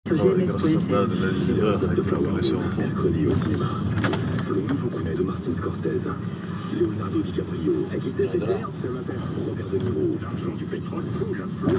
Mercredi au cinéma. Le nouveau coup de Martin Scorsese. Leonardo DiCaprio. Et qui sait faire ce matin? Robert De Niro. L'argent du pétrole coule à flot.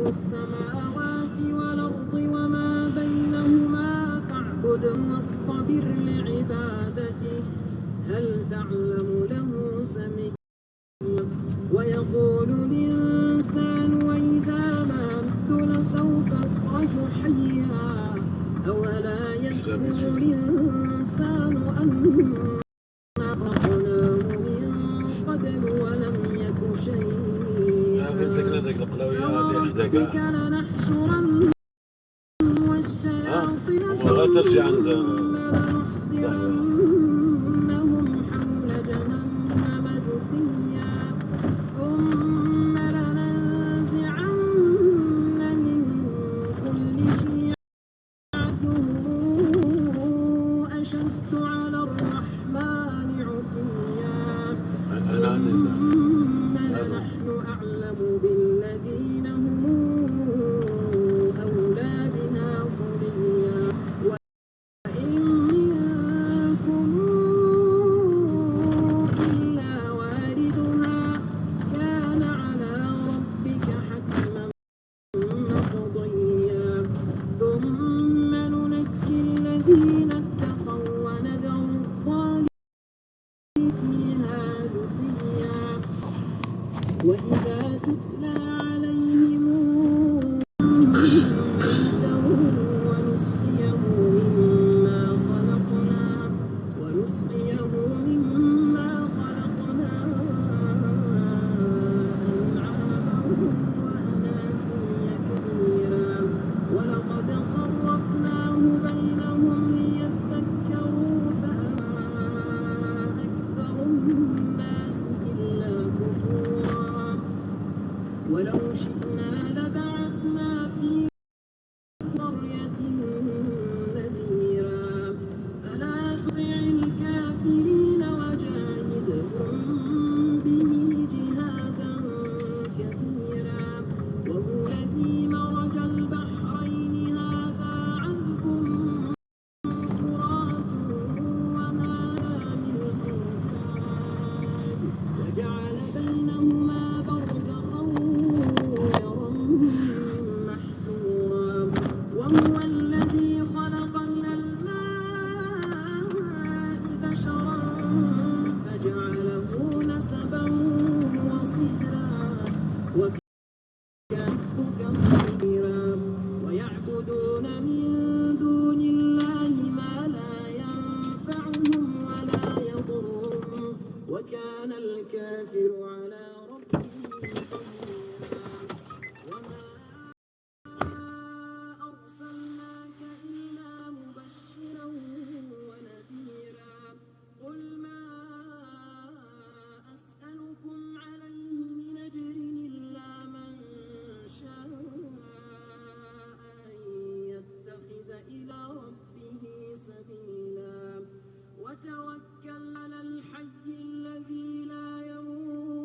السماوات والأرض وما بينهما فاعبده واصطبر لعبادته هل تعلم له سميا ويقول الإنسان وإذا ما مت لسوف أخرج حيا أولا يذكر الإنسان أنا خلقناه من قبل ولم يك شيئا سكنتك القلوية اللي احداك ولا ترجع عند صاحبها ثم لننزعن من كل شيعة أشد على الرحمن عتيا ثم لنحن أعلم بالذين هم أولى بها صليا وإن منكم إلا واردها كان على ربك حتما مقضيا ثم ننجي الذين اتقوا ونذر الظالمين فيها جثيا وإذا تتلى عليهم ونسقيه مما خلقنا أنعاما وأناسيا كثيرا ولقد صرفناه بينهم ليذكروا فأبى أكثر الناس إلا كفورا ولو شئنا لبعثنا في قرية نذيرا فلا تطع الكافرين وجاهدهم به جهادا كثيرا وهو الذي مرج البحرين هذا عذب فرات وهذا ملح أجاج وجعل بينهما برزخا وحجرا محجورا وهو الذي خلق من الماء بشرا فجعله نسبا وصهرا وكان ربك خبيرا ويعبدون من دون الله ما لا ينفعهم ولا يضرهم وكان الكافر على ربه وما أرسلناك إلا مبشرا ونذيرا قل ما أسألكم عليه من أجر إلا من شاء أن يتخذ إلى ربه سبيلا وتوكل على الحي الذي لا يموت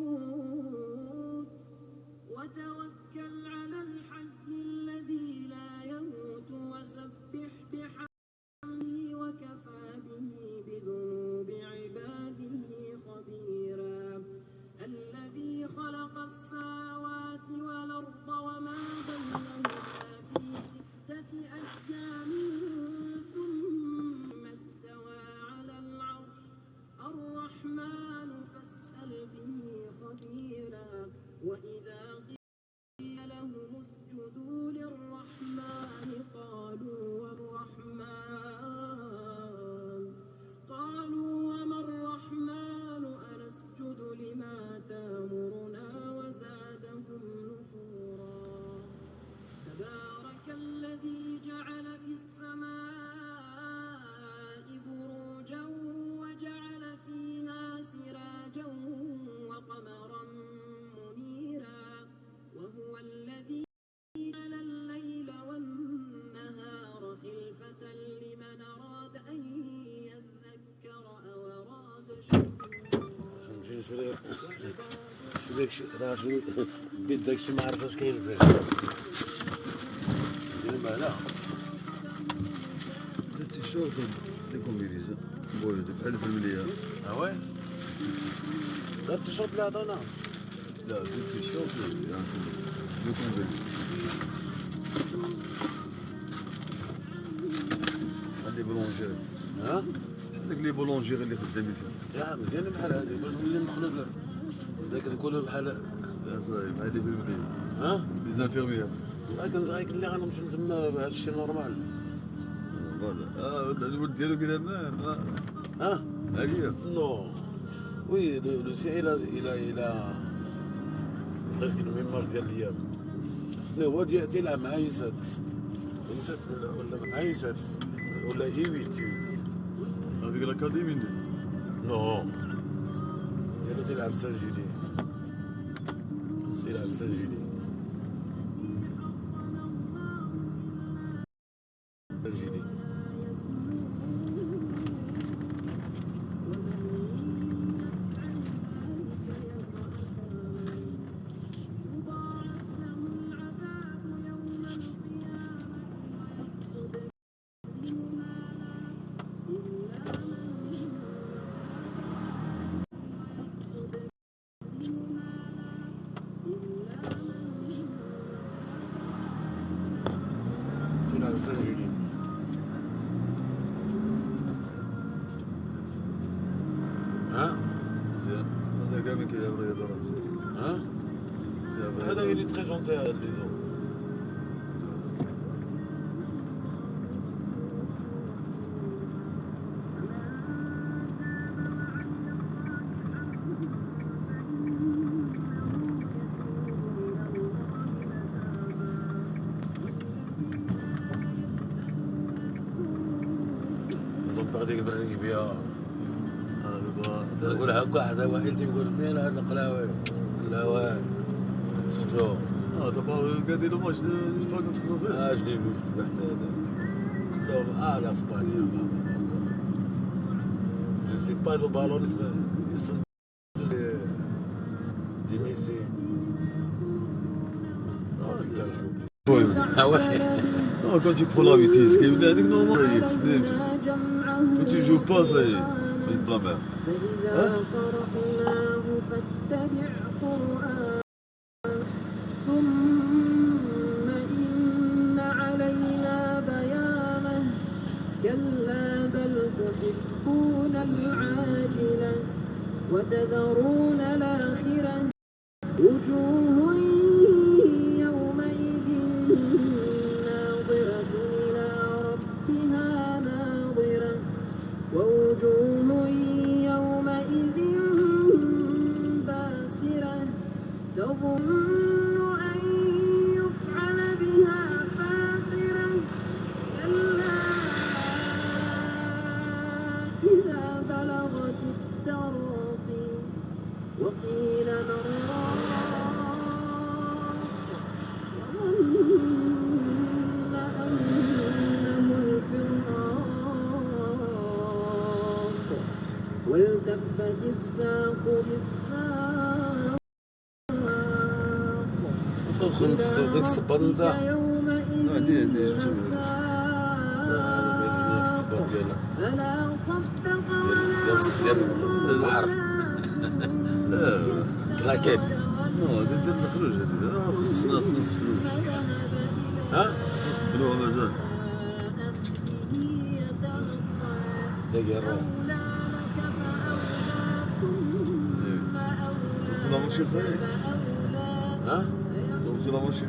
السماوات والأرض وما بينهما في 6 أيام ثم استوى على العرش الرحمن فاسأل به خبيرا وإذا قيل لهم اسجدوا للرحمن قالوا وما الرحمن أنسجد لما تأمرنا وزادهم نفورا تبارك الذي جعل في السماء بروجا وجعل فيها سراجا وقمرا منيرا وهو الذي جعل الليل والنهار خلفة لمن أراد أن يذكر أو أراد شكورا شو داكشي راه شو ديت داكشي ما عرفاش كاين فيه زين معنا درتي شورت دي كومبينيزون بولد بحال في المليان وي درتي شوط اللي عطانا لا درتي شورت يعني دي كومبينيزون عندي بولونجير ها هذاك لي بولونجير اللي خدامين فيه يا مزيان بحال هادي باش نولي نخلق داك نقولوا بحال لا صايب هادي في المدينة ها لي زانفيرميير كنزعيك اللي غنمشي تما بهذا الشيء نورمال فوالا الولد ديالو كاين ما ها عليا نو وي لو سي الى بغيت الميمار ديال الايام لا هو تيلعب مع يسات ولا مع يسات ولا ايويت هذيك الاكاديمي نو يلا تيلعب سانجيلي تيلعب سانجيلي تيلعب سانجيلي ها زين هذا كاع ما كيلعب رياضه راه مزيان ها هذا اللي تري جونتي هذا اللي زنطق ديك برني بها تقول هكا واحد واحد تيقول مين هاد القلاوي قلاوي سكتو دابا قاعدين ماتش لاسبانيا ندخلوا فيه جليبوش البحث هذا قلت لهم لا اسبانيا جو سي با لو بالون دي ميسي quand tu prends la vitesse كيبدا هذيك نورمال تسنيم quand tu joues pas ça يطلع معاه فإذا قرأناه فاتبع قرآنه ثم إن علينا بيانه كلا بل تحبون العاجلة وتذرون الآخرة وجوه يومئذ ناظرة إلى ربها ناظرة ووجوه يومئذ باسرة تظن أن يفعل بها فاقرة كلا إذا بلغت التراقي وقيل من راق وظن أنه الفراق والتفت الساق بالساق تدخل في ديك الصباط نتا يومئذ في الصباط ديالها فلا صدق ديال البحر لا لاكيت ولا هادي ديال الخروج هادي خصنا نسخنو ها؟ نسخنوها مازال دقيقة لا ماشي خايب ها؟ لا ماشي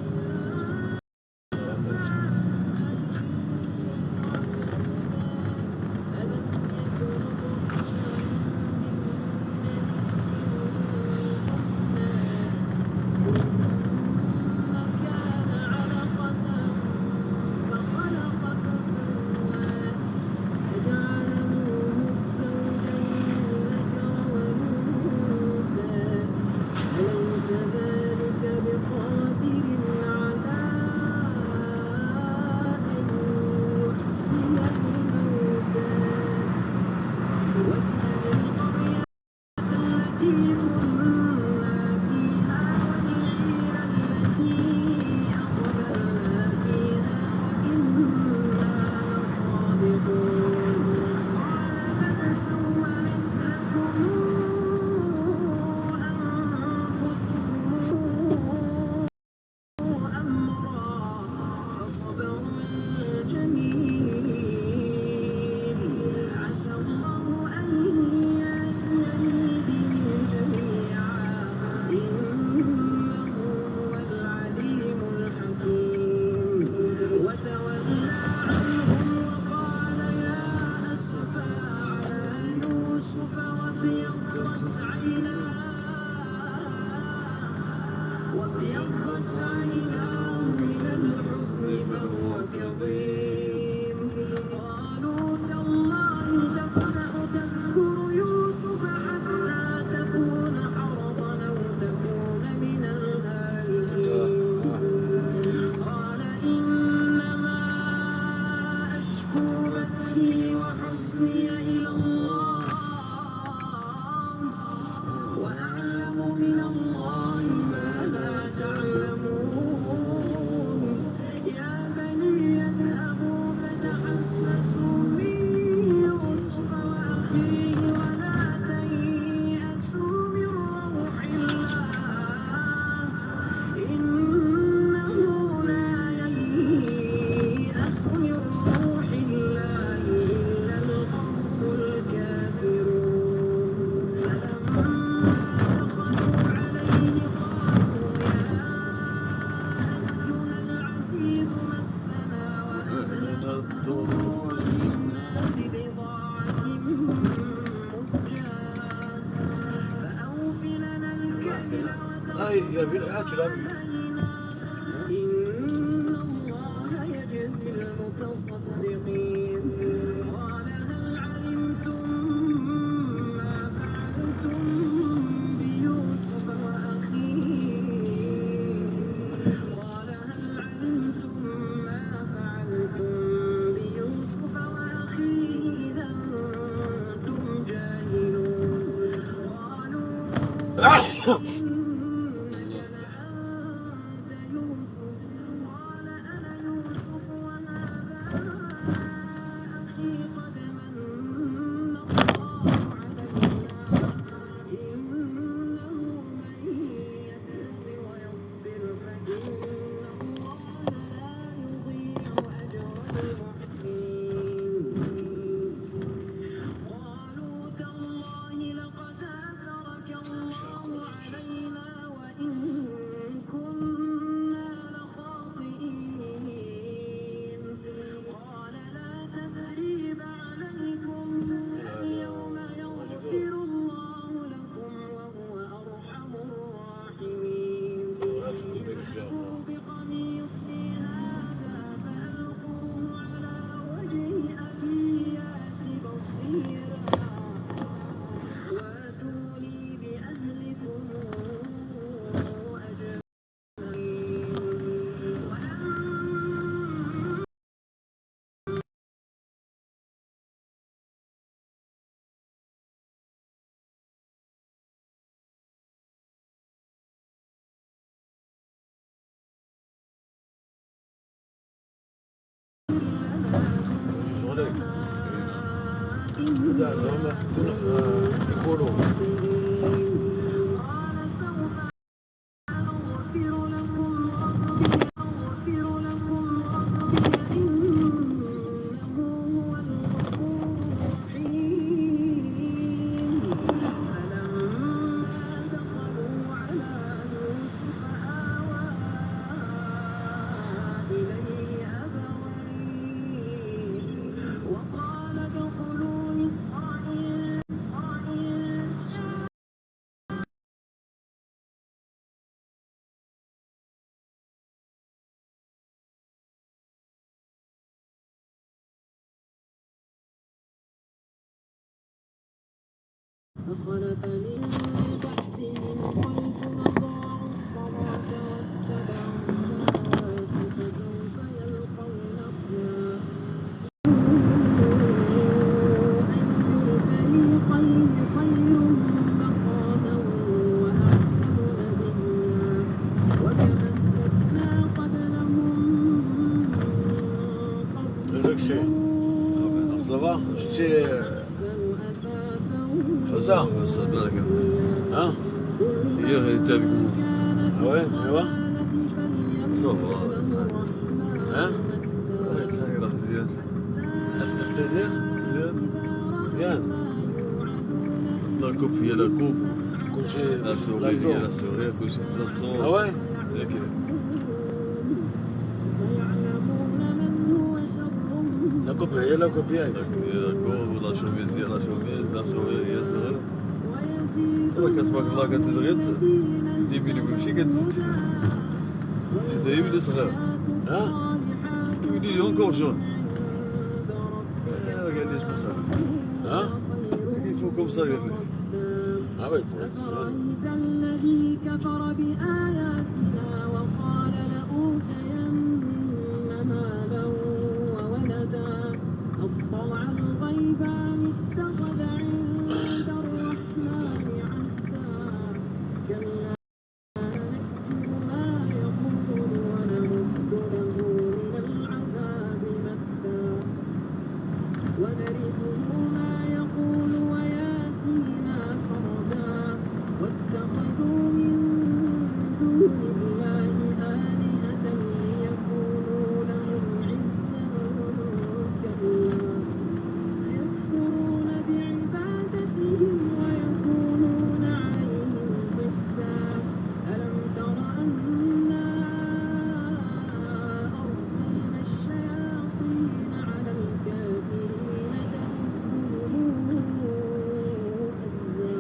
يا بير هات شلون يقولوا فخلف من بعدهم خلف أضاعوا الصلاة واتبعوا الشهوات فسوف يلقون غيا أي الفريقين خير مقاما وأحسن نديا وكم أهلكنا قبلهم من جاك شي قرن صافا شتي Ça, ça doit la ها Hier, elle était avec moi. وي ايوا Ça va. ها Elle était là, Ziad. اش تدير Ziad. مزيان La coupe, il y a la coupe. كلشي La souris, il y a la souris. كل شيء بلاصتو. ها وي هيك. سيعلمون من هو شر لا كوب هي لا كوب ياك Il y a la coupe, la chemise, il y a la chemise, la souris, il y a la souris. ويزيد ترى كتبارك الله كتزيد غير ديميني ويمشي كتزيد. سيدي يولي صغير. ها يولي encore jaune. قال لي اش بصح. ها Il faut comme ça, قال لي. ها وي أفرأيت الذي كفر بآياتنا وقال لأوتين مالا وولدا أطلع الغيب أم اتخذ عند الرحمن عهدا كلا نكتب ما يقول ونمد له من العذاب مدا ونرثه ما يقول وياتينا فردا واتخذوا من دون الله آلهة ليكونوا لهم عزا كلا سيكفرون بعبادتهم ويكونون عليهم ضدا ألم تر أنا أرسلنا الشياطين على الكافرين تؤزهم أزا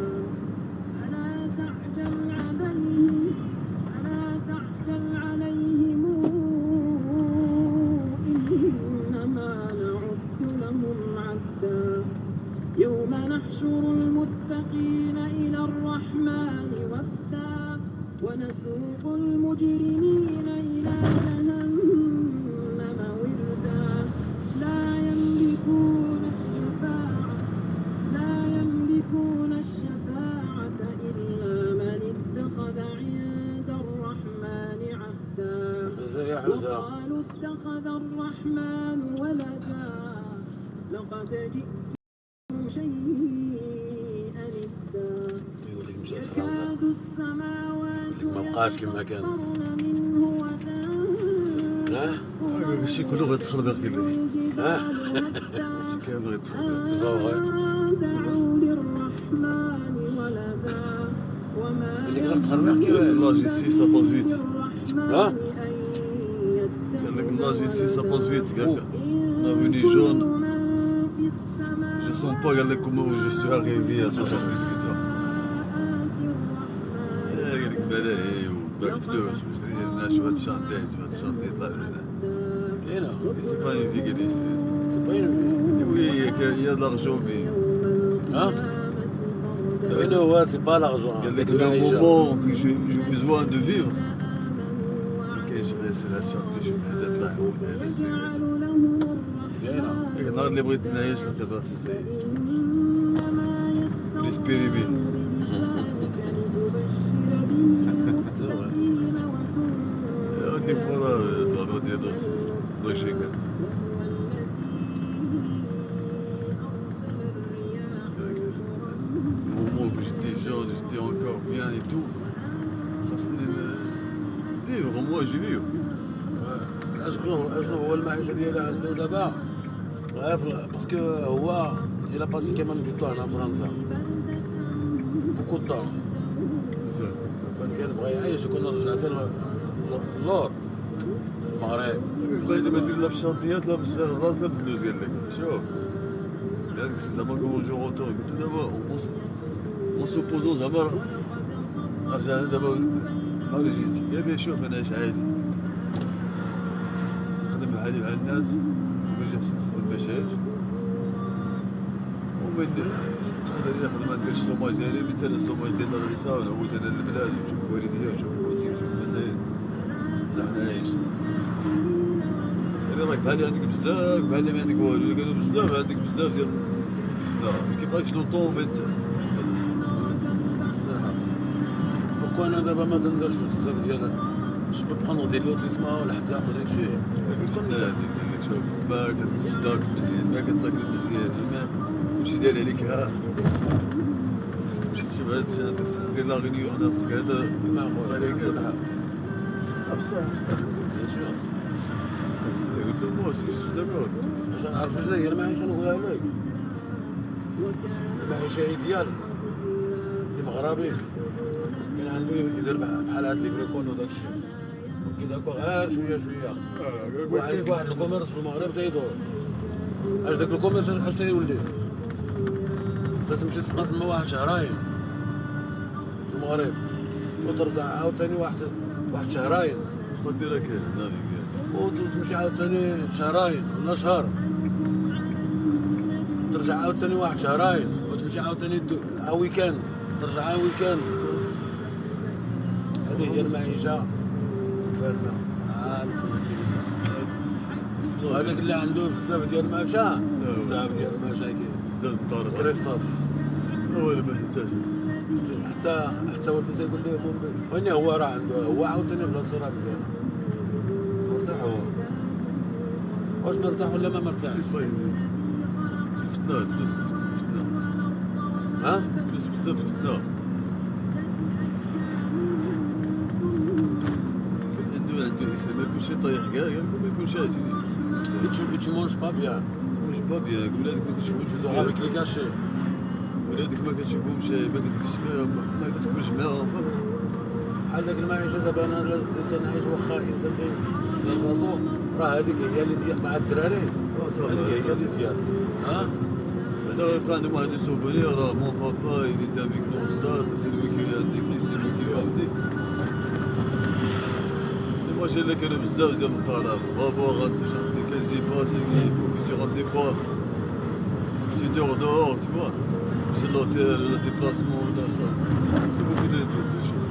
فلا تعجل عليهم إنما نعد لهم عدا يوم نحشر المتقين إلى الرحمن وفدا ونسوق المجرمين إلى جهنم وردا لا يملكون الشفاعة إلا من اتخذ عند الرحمن عهدا يا حمزه وقالوا اتخذ الرحمن ولدا لقد جئتم شيئا إدا يقول لك مشات فرنسا يكاد السماوات ما بقاش كما كانت يتفطرن منه وتنشق ها ماشي كله غيتخربق قال لي. ها ماشي كامل غيتخربق. تبغى دعوا للرحمن ولدا وما اللي قدر تخربق كيف Là, ici, ça passe vite. ها قال لك là, ici, ça passe vite. قال لك on a venu jaune. Je sens pas, قال لك comment je suis arrivé à 78 ans. قال لك ملاهي وباع فلوس وشري الناس وتشانتي يطلع لنا. كاينه C'est pas une vie, قال لي. سي با اون Oui, il y a de l'argent, mais ها وين هو سي با لارجون قال لك le moment que j'ai besoin de vivre. ما كاينش غير سي لا سانتي شوف هذا طلع وهذا زين. كاينه النهار اللي بغيت نعيش لقيت راسي سيء. ليسبيري بيه. غادي فورا الضغط ديال راسي الله يشريك. Au moment où j'étais jeune, j'étais encore bien et tout. خاصني vivre, moi je vis. اشنو هو المعيشه ديالو عنده دابا باسكو هو il a passé quand même du temps en France beaucoup de temps كان بغى يعيش وكنا رجعت اللور المغرب بعد ما دير لا في الشانطيات لا في الراس لا بالفلوس قال لك شوف قال لك سي زعما كومون جو روتور قلت له دابا اون سوبوزون زعما رجع انا دابا نهار جيتي قال لي شوف انا عايش عادي نخدم عادي مع الناس ورجعت ندخل المشاهد ومن تقدر ياخذ ما نديرش الصوماج ديالي مثلا الصوماج ديال الرئيسة ولا هو انا البلاد ونشوف والديا ونشوف خوتي ونشوف مزايا انا عايش انا راك بحالي عندك بزاف بحالي ما عندك والو الا قالوا بزاف عندك بزاف ديال لا ما كيبغيكش لو طون انت بوركو انا دابا ما تنديرش بزاف ديال جو بو بخوندر دي لوتيسمون ولا حزاق ولا داكشي قال لك شوف ما كتصدق مزيان ما كتاكل مزيان ما ماشي داير عليك ها خاصك تمشي تشوف هاد الشيء خاصك دير لا غينيون خاصك هذا معقول عليك هذا بصح بيان سور moi aussi je suis d'accord باش نعرف شنو هي المعيشه نقولها لك المعيشه ايديال المغربي كان عنده يدير بحال هاد لي بريكون وداك الشيء كي داكو غير شويه شويه وعندك واحد الكوميرس في المغرب تيدور اش داك الكوميرس اش تيولي تتمشي تبقى تما واحد شهرين في المغرب وترجع عاوتاني واحد شهرين شنو دير لك هنا وتمشي عاوتاني شهرين ولا شهر ترجع عاوتاني واحد شهرين وتمشي عاوتاني ويكاند ترجع ويكاند هذه هي المعيشة فارنا وهذاك اللي عنده بزاف ديال المعشى بزاف ديال المعشى كاين بزاف الطارق كريستوف هو اللي ما تحتاج حتى ولدي تيقول لهم وين هو راه عنده هو عاوتاني بلاصتو راه مزيانة مرتاح هو واش مرتاح ولا ما مرتاح؟ فتنان فلوس فتنان ها؟ فلوس بزاف فتنان عنده الاسم ما يكونش طايح كاع ما يكونش عاجبني tu manges pas bien مش با بيان ولادك ما كتشوفهمش avec les cachets ولادك ما كتشوفهمش ما كتجلس معاهم ما كتكونش معاهم فهمت بحال داك المعيشه دابا انا اللي تنعيش واخا انسان ديال راسو راه هذيك هي اللي ديال مع الدراري هذيك هي اللي ديال ها انا غيبقى عندهم واحد السوفونير راه مون بابا il était avec nous au stade c'est lui qui a indiqué c'est lui qui a dit moi j'ai là كانوا بزاف ديال الطلاب بابا غادي جانتي كازي فاتيغي faut que tu rentres des fois tu dors dehors tu vois c'est l'hôtel le déplacement là ça c'est beaucoup de choses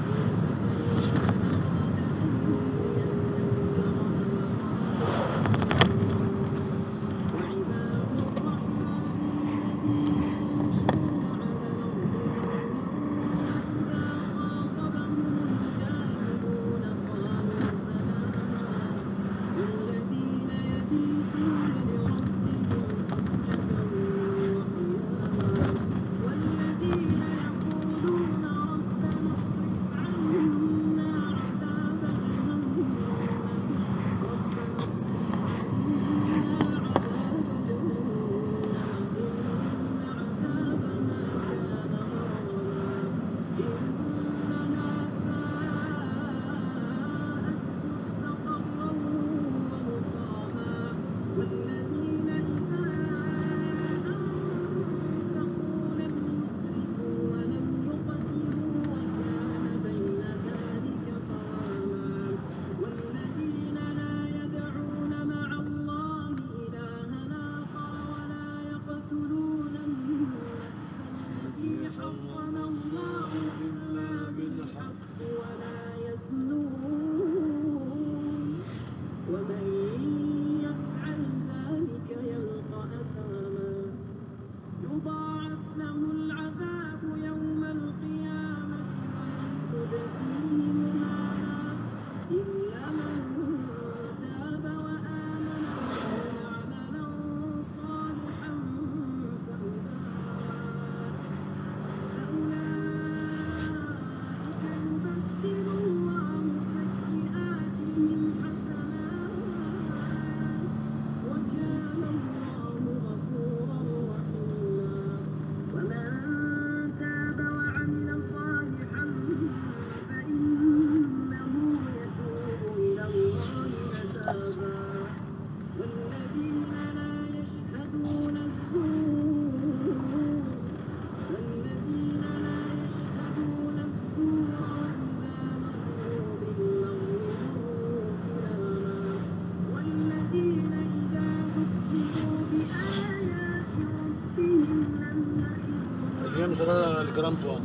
شرا الكرامبون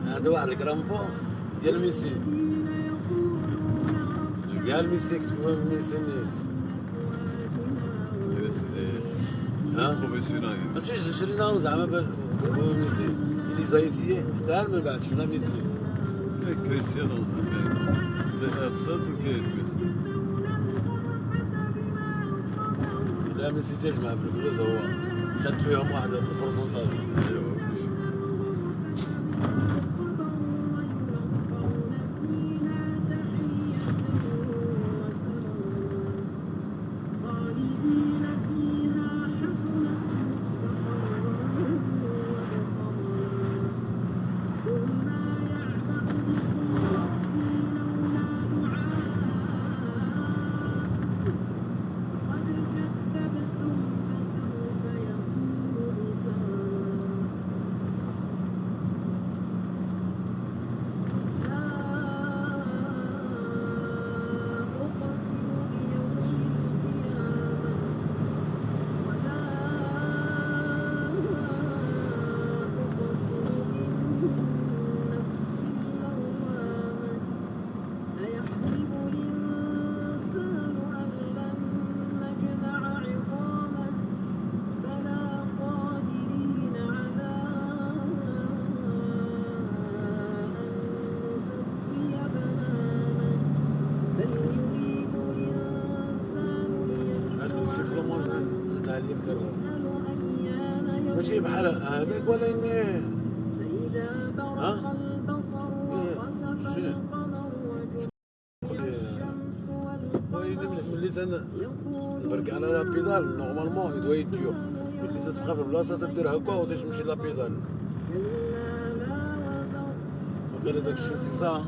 هذا واحد الكرامبون ديال ميسي قال ميسي كتبوا ميسي بروفيسيونال ماشي شريناهم زعما باش كتبوا ميسي اللي زايسيه حتى من بعد شفنا ميسي كريستيانو صوت وكاين لا ميسي تيجمع بالفلوس هو شاد فيهم واحد البورسونتاج ماشي بحال هذاك ولا اني ها ملي تنبرك على لابيدال نورمالمون يدوي يتيو ملي تتبقى في البلاصه تدير هكا وتمشي لابيدال فقير داك الشيء سي صا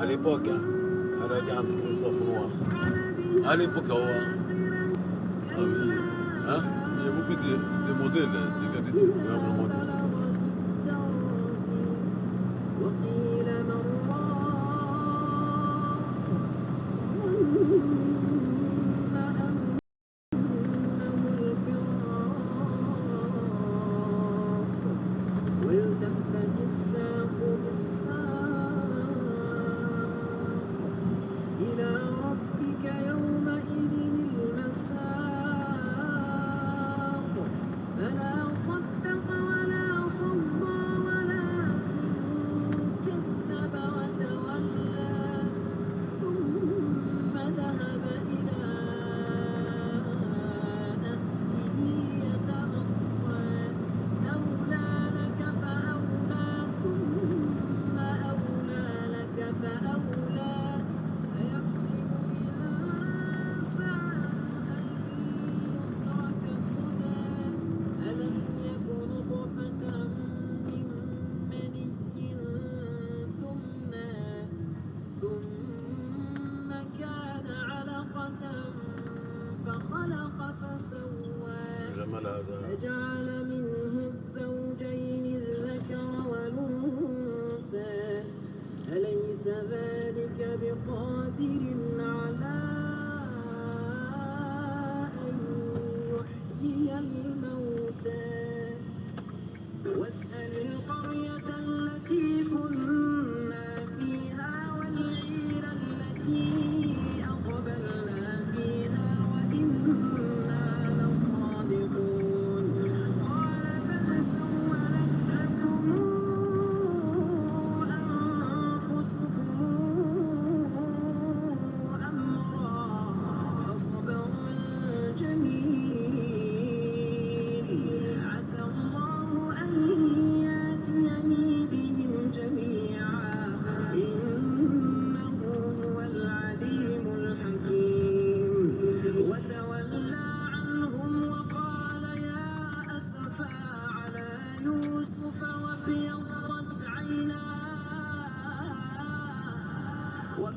à l'époque, à la gare de Christophe Noir. À l'époque, Ah oui, hein? il y a beaucoup de modèles d'égalité. فجعل منه الزوجين الذكر والأنثى أليس ذلك بقادر على أن يحيي الموتى واسأل القرية التي كنا فيها والعير التي أقبلنا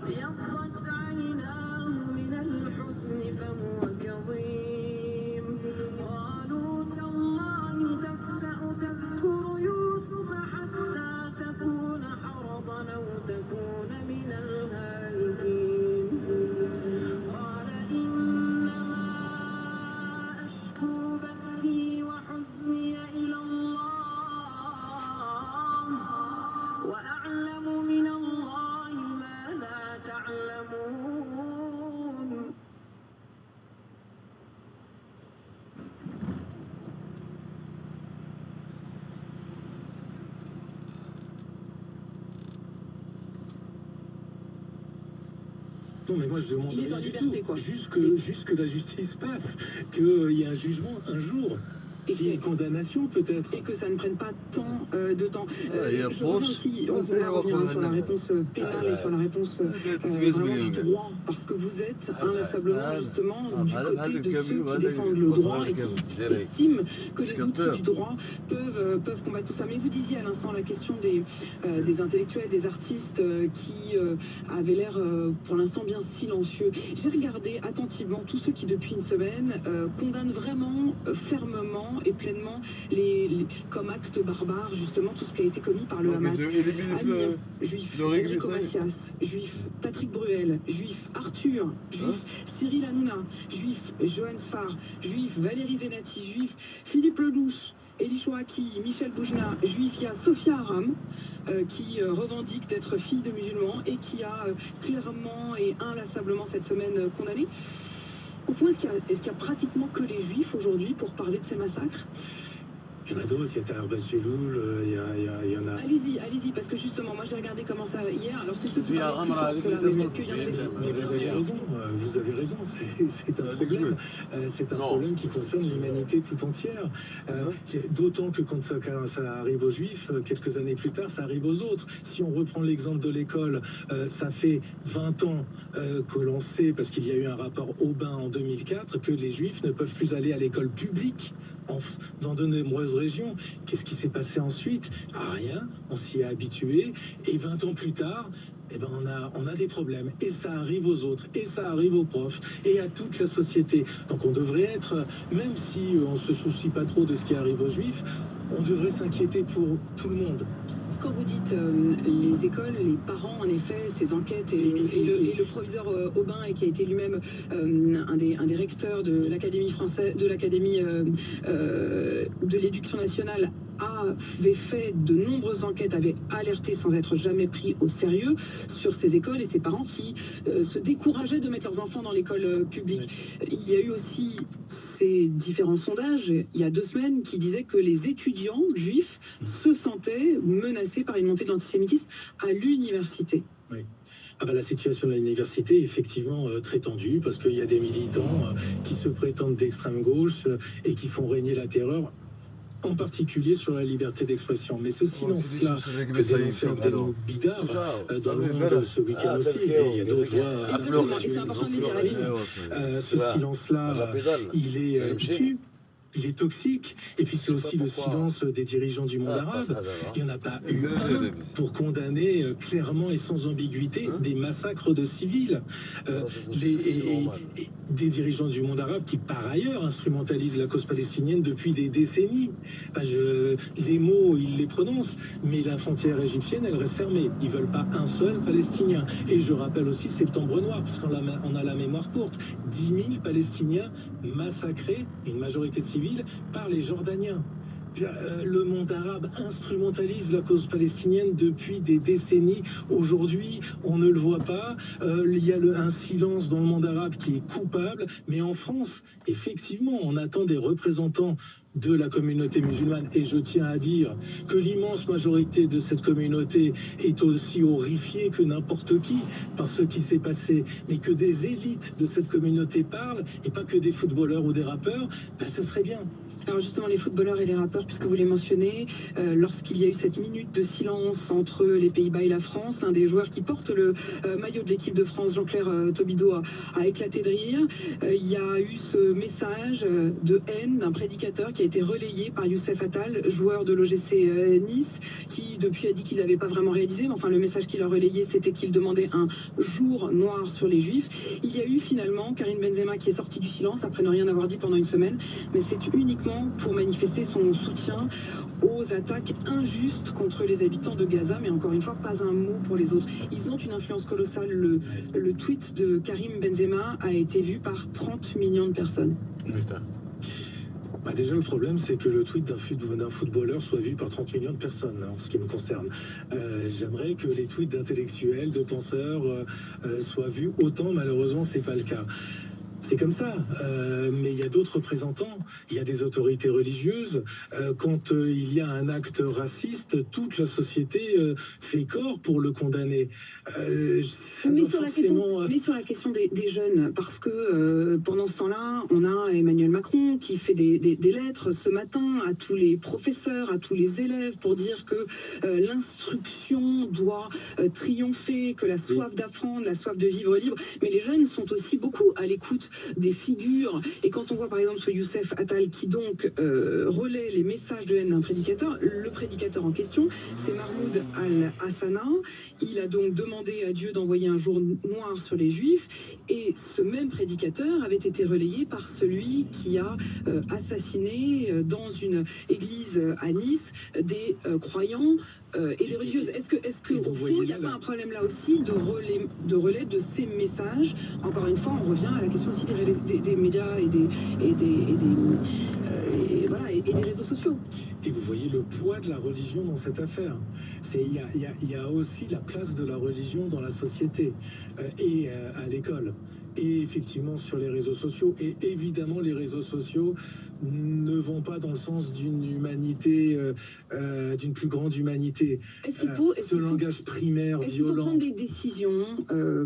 ابيضت عيناه من الحزن فهو كظيم قالوا تالله تفتأ تذكر يوسف حتى تكون حرضا أو تكون من الهالكين قال إنما أشكو بثي وحزني إلى الله وأعلم من الله ما لا تعلمون. Non, mais moi je demande Il est rien en du liberté, tout. quoi. Juste que la justice passe, qu'il y ait un jugement un jour, qu'il y ait une condamnation peut-être. Et que ça ne prenne pas tant de temps. il y a Je proche. reviens aussi, Ouais, on ça y est, va revenir on va sur la revenir. réponse pénale et sur la réponse vraiment du droit, parce que vous êtes inlassablement justement du côté de ceux qui défendent le droit et qui estiment que les outils du droit peuvent combattre tout ça. Mais vous disiez à l'instant la question des intellectuels, des artistes qui avaient l'air pour l'instant bien silencieux. J'ai regardé attentivement tous ceux qui depuis une semaine condamnent vraiment fermement et pleinement comme acte barbare justement tout ce qui a été commis par le Hamas. Amir, juif, Enrico Macias, juif, Patrick Bruel, juif, Arthur, juif, Cyril Hanouna, juif, Johan Sfar, juif, Valérie Zenati, juif, Philippe Lelouch, Elie Chouaki, Michel Boujna, juif, il y a Sophia Aram qui revendique d'être fille de musulmans et qui a clairement et inlassablement cette semaine condamné. Au fond, est-ce qu'il y a pratiquement que les juifs aujourd'hui pour parler de ces massacres? Il y en a d'autres, il y a Tahar Ben-Jelloul, il y en a... Allez-y, parce que justement, moi j'ai regardé comment ça hier, alors c'est ceux qui Sophia parlaient Aram, plus fort, elle a ceux-là, dit mais que peut-être qu'il y en a des- Vous avez raison, c'est un problème. C'est un problème qui concerne l'humanité tout entière. D'autant que quand ça arrive aux Juifs, quelques années plus tard, ça arrive aux autres. Si on reprend l'exemple de l'école, ça fait 20 ans que l'on sait, parce qu'il y a eu un rapport Aubin en 2004, que les Juifs ne peuvent plus aller à l'école publique dans de nombreuses régions. Qu'est-ce qui s'est passé ensuite? Rien, on s'y est habitué. Et 20 ans plus tard, eh ben on a des problèmes. Et ça arrive aux autres, et ça arrive aux profs, et à toute la société. Donc on devrait être, même si on se soucie pas trop de ce qui arrive aux Juifs, on devrait s'inquiéter pour tout le monde. Quand vous dites les écoles, les parents, en effet, ces enquêtes et le proviseur Aubin, et qui a été lui-même un des recteurs de l'Académie française, de l'Académie de l'Éducation nationale, avait fait de nombreuses enquêtes, avait alerté sans être jamais pris au sérieux sur ces écoles et ces parents qui se décourageaient de mettre leurs enfants dans l'école publique. Il y a eu aussi ces différents sondages, il y a 2 semaines, qui disaient que les étudiants juifs se sentaient menacés par une montée de l'antisémitisme à l'université. Oui. Ah ben, la situation de l'université est effectivement très tendue, parce qu'il y a des militants qui se prétendent d'extrême gauche et qui font régner la terreur, en particulier sur la liberté d'expression. Mais ce silence-là, que dénonçait Abdelmouk Bidar dans le monde ce week-end aussi, et il y a d'autres Exactement, et c'est important de le dire, allez-y. ce silence-là, il est toxique. Et puis c'est aussi le silence des dirigeants du monde arabe. Il n'y en a pas eu un pour condamner clairement et sans ambiguïté des massacres de civils. Des dirigeants du monde arabe qui par ailleurs instrumentalisent la cause palestinienne depuis des décennies. Enfin, les mots, ils les prononcent, mais la frontière égyptienne, elle reste fermée. Ils veulent pas un seul Palestinien. Et je rappelle aussi Septembre Noir, puisqu'on a la mémoire courte. 10 000 Palestiniens massacrés, une majorité de civils, par les Jordaniens. Le monde arabe instrumentalise la cause palestinienne depuis des décennies. Aujourd'hui, on ne le voit pas. Il y a un silence dans le monde arabe qui est coupable. Mais en France, effectivement, on attend des représentants de la communauté musulmane. Et je tiens à dire que l'immense majorité de cette communauté est aussi horrifiée que n'importe qui par ce qui s'est passé. Mais que des élites de cette communauté parlent, et pas que des footballeurs ou des rappeurs, ben, ça serait bien. Alors justement, les footballeurs et les rappeurs, puisque vous les mentionnez, lorsqu'il y a eu cette minute de silence entre les Pays-Bas et la France, l'un des joueurs qui porte le maillot de l'équipe de France, Jean-Claire Taubido, a éclaté de rire. Il y a eu ce message de haine d'un prédicateur qui a été relayé par Youssef Attal, joueur de l'OGC Nice, qui depuis a dit qu'il n'avait pas vraiment réalisé, mais enfin le message qu'il a relayé, c'était qu'il demandait un jour noir sur les Juifs. Il y a eu finalement Karim Benzema qui est sorti du silence après ne rien avoir dit pendant une semaine, mais c'est uniquement pour manifester son soutien aux attaques injustes contre les habitants de Gaza, mais encore une fois, pas un mot pour les autres. Ils ont une influence colossale. Le tweet de Karim Benzema a été vu par 30 millions de personnes. Putain. Bah déjà, le problème, c'est que le tweet d'un footballeur soit vu par 30 millions de personnes, en ce qui me concerne. J'aimerais que les tweets d'intellectuels, de penseurs, soient vus autant. Malheureusement, c'est pas le cas. C'est comme ça, mais il y a d'autres représentants, il y a des autorités religieuses. Quand il y a un acte raciste, toute la société fait corps pour le condamner. Mais sur la question des jeunes, parce que pendant ce temps-là, on a Emmanuel Macron qui fait des lettres ce matin à tous les professeurs, à tous les élèves pour dire que l'instruction doit triompher, que la soif d'apprendre, la soif de vivre libre. Mais les jeunes sont aussi beaucoup à l'écoute des figures. Et quand on voit par exemple ce Youssef Attal qui donc relaie les messages de haine d'un prédicateur, le prédicateur en question, c'est Mahmoud Al-Hassana. Il a donc demandé à Dieu d'envoyer un jour noir sur les Juifs. Et ce même prédicateur avait été relayé par celui qui a assassiné dans une église à Nice des croyants et des religieuses. Est-ce que au fond, il n'y a pas un problème là aussi de relais de ces messages? Encore une fois, on revient à la question aussi des médias et des réseaux sociaux. Et vous voyez le poids de la religion dans cette affaire. Il y a aussi la place de la religion dans la société et à l'école. Et effectivement sur les réseaux sociaux. Et évidemment, les réseaux sociaux ne vont pas dans le sens d'une humanité, d'une plus grande humanité. Ce langage primaire, violent. Est-ce qu'il faut prendre des décisions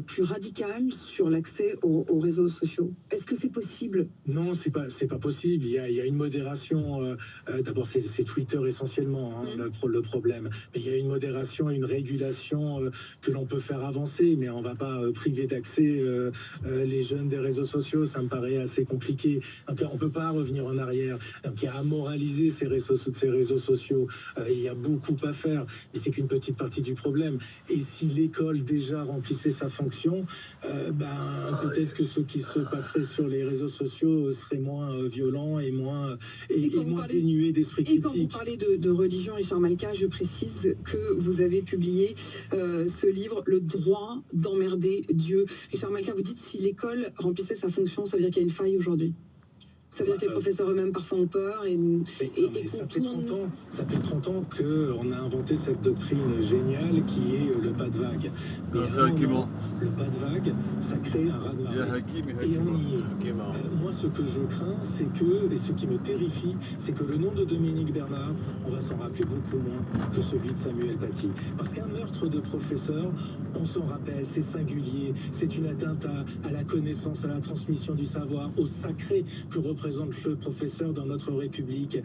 plus radicales sur l'accès aux réseaux sociaux? Est-ce que c'est possible? Non, c'est pas possible. Il y a une modération. D'abord, c'est Twitter essentiellement le problème. Mais il y a une modération et une régulation que l'on peut faire avancer, mais on va pas priver d'accès les jeunes des réseaux sociaux. Ça me paraît assez compliqué. Donc, on peut pas revenir en arrière. Donc, il y a à moraliser ces réseaux sociaux. Il y a beaucoup à faire, mais c'est qu'une petite partie du problème. Et si l'école déjà remplissait sa fonction, peut-être que ce qui se passerait sur les réseaux sociaux serait moins violent et moins dénué d'esprit critique. Et quand vous parlez de religion, Richard Malka, je précise que vous avez publié ce livre, Le droit d'emmerder Dieu. Richard Malka, vous dites si l'école remplissait sa fonction, ça veut dire qu'il y a une faille aujourd'hui? Ça veut dire que les professeurs eux-mêmes parfois ont peur ça fait 30 ans qu'on a inventé cette doctrine géniale qui est le pas de vague. Mais le pas de vague, ça crée un raz-de-marée. Et on y est. Moi, ce que je crains, et ce qui me terrifie, c'est que le nom de Dominique Bernard, on va s'en rappeler beaucoup moins que celui de Samuel Paty. Parce qu'un meurtre de professeur, on s'en rappelle, c'est singulier, c'est une atteinte à la connaissance, à la transmission du savoir, au sacré que représente le professeur dans notre République.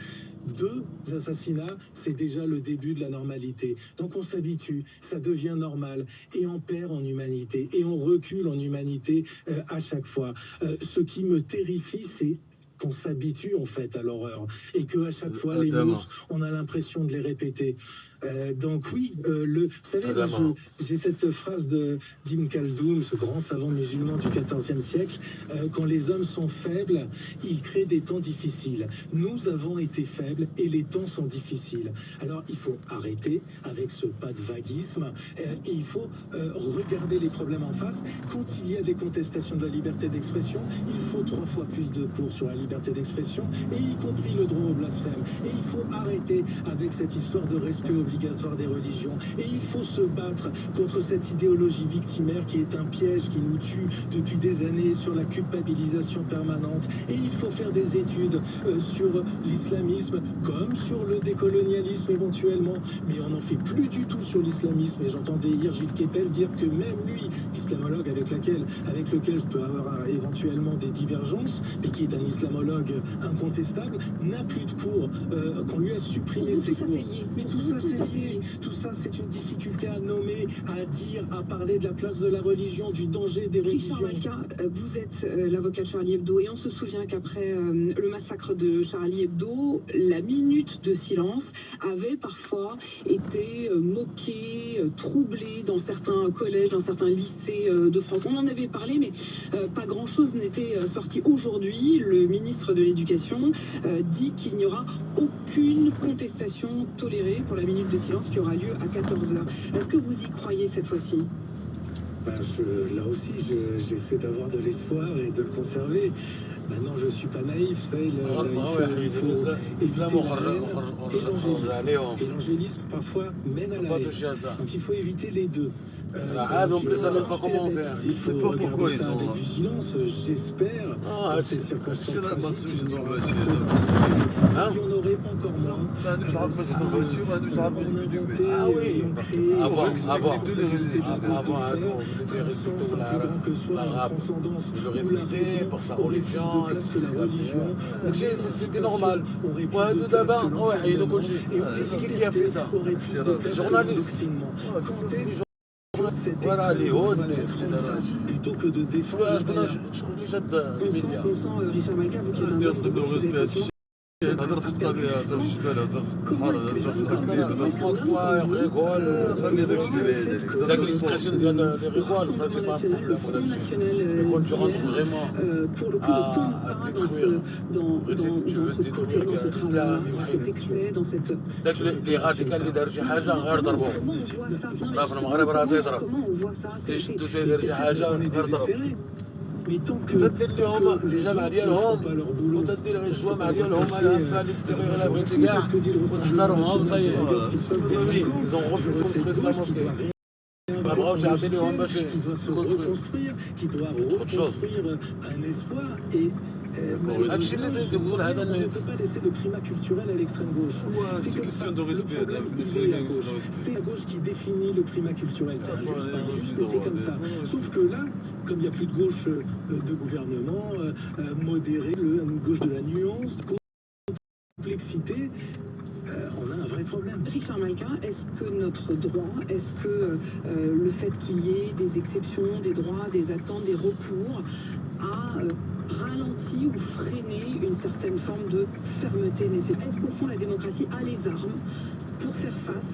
2 assassinats, c'est déjà le début de la normalité. Donc on s'habitue, ça devient normal, et on perd en humanité, et on recule en humanité à chaque fois. Ce qui me terrifie, c'est qu'on s'habitue en fait à l'horreur, et qu'à chaque fois, les mots, on a l'impression de les répéter. Donc oui, vous savez, j'ai cette phrase d'Ibn Khaldoun, ce grand savant musulman du XIVe siècle, quand les hommes sont faibles, ils créent des temps difficiles. Nous avons été faibles et les temps sont difficiles. Alors il faut arrêter avec ce pas de vaguisme et il faut regarder les problèmes en face. Quand il y a des contestations de la liberté d'expression, il faut 3 fois plus de cours sur la liberté d'expression, et y compris le droit au blasphème. Et il faut arrêter avec cette histoire de respect au obligatoire des religions. Et il faut se battre contre cette idéologie victimaire qui est un piège qui nous tue depuis des années sur la culpabilisation permanente. Et il faut faire des études sur l'islamisme comme sur le décolonialisme éventuellement. Mais on n'en fait plus du tout sur l'islamisme. Et j'entendais hier Gilles Kepel dire que même lui, islamologue avec lequel je peux avoir éventuellement des divergences, mais qui est un islamologue incontestable, n'a plus de cours, qu'on lui a supprimé ses cours. Mais tout ça c'est lié, tout ça c'est une difficulté à nommer, à dire, à parler de la place de la religion, du danger des religions. Richard Malka, vous êtes l'avocat de Charlie Hebdo et on se souvient qu'après le massacre de Charlie Hebdo, la minute de silence avait parfois été moquée, troublée dans certains collèges, dans certains lycées de France. On en avait parlé, mais pas grand-chose n'était sorti. Aujourd'hui, le ministre de l'Éducation dit qu'il n'y aura aucune contestation tolérée pour la minute de silence qui aura lieu à 14h. Est-ce que vous y croyez cette fois-ci? Là aussi, j'essaie d'avoir de l'espoir et de le conserver. Maintenant, je ne suis pas naïf, ça, l'angélisme parfois mène à la haine. Donc il faut éviter les deux. Donc ça n'a pas commencé. Il ne sait pas pourquoi ils sont. Avec vigilance, j'espère. C'est la mansouche de ton voiture. Il y en aurait encore moins. Ah oui, avant, les respecter l'arabe. Ils le respectaient pour sa religion, etc. Donc c'était normal. Ouais, d'abord, ouais, il a c'est qui a fait ça? Les journalistes. Voilà, les hauts, plutôt que de défendre. Je connais déjà les médias. Richard Malka, vous qui êtes un هضر في الطبيعة، هضر في الجبال، هضر في البحر، هضر في الأكل. داك ليكسبرسيون ديال لي ريغول سا سي با بروبليم ولا شي. كون tu rentres vraiment à détruire, tu veux détruire l'islam, داك لي راديكال اللي دار شي حاجة غير ضربوه. راه في المغرب راه تيضرب. اللي شدو تيدير شي حاجة غير ضرب. تدير لهم الجامع ديالهم وتدير الجوامع ديالهم على الاكستيريور الا بغيتي كاع وتحترمهم صاي ici ils ont refusé de construire la mosquée ما بغاوش يعطي لهم باش يكونستروير autre chose هادشي اللي تيقول هذا الناس c'est question de respect. C'est la gauche qui définit le primat culturel. C'est comme ça. Sauf que là, comme il n'y a plus de gauche de gouvernement, modéré, une gauche de la nuance, complexité, on a un vrai problème. Richard Malka, est-ce que notre droit, est-ce que le fait qu'il y ait des exceptions, des droits, des attentes, des recours, a ralenti ou freiné une certaine forme de fermeté nécessaire? Est-ce qu'au fond la démocratie a les armes pour faire face